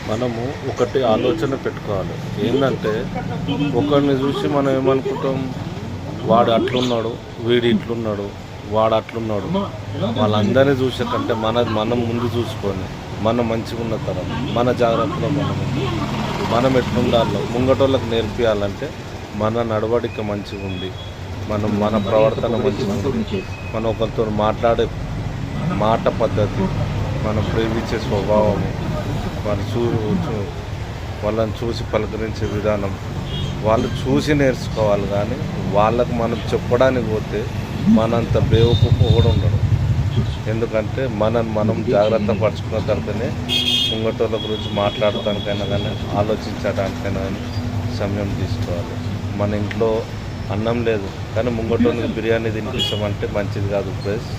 మనము ఒకటి ఆలోచన పెట్టుకోవాలి. ఏంటంటే ఒకరిని చూసి మనం ఏమనుకుంటాం, వాడు అట్లున్నాడు, వీడు ఇట్లున్నాడు, వాడు అట్లున్నాడు. వాళ్ళందరినీ చూసే కంటే మనం ముందు చూసుకొని మనం మంచిగా ఉన్న తరం, మన జాగ్రత్తలో మనం ఎట్లుండాలో ముంగటోళ్ళకి నేర్పియాలంటే మన నడవడిక మంచిగా ఉంది, మన ప్రవర్తన మంచిగా ఉంది, మనం ఒకరితో మాట్లాడే మాట పద్ధతి, మనం ప్రేమించే స్వభావము, వాళ్ళని చూసి పలకరించే విధానం, వాళ్ళు చూసి నేర్చుకోవాలి. కానీ వాళ్ళకు మనం చెప్పడానికి పోతే మనంత బేవకూఫ్ కూడా ఉండడు. ఎందుకంటే మనం జాగ్రత్త పరుచుకున్న తర్వాతనే ముంగటోళ్ళ గురించి మాట్లాడటానికైనా కానీ ఆలోచించడానికైనా కానీ సమయం తీసుకోవాలి. మన ఇంట్లో అన్నం లేదు కానీ ముంగటోళ్ళకి బిర్యానీ తినిపించమంటే మంచిది కాదు ఫ్రెండ్స్.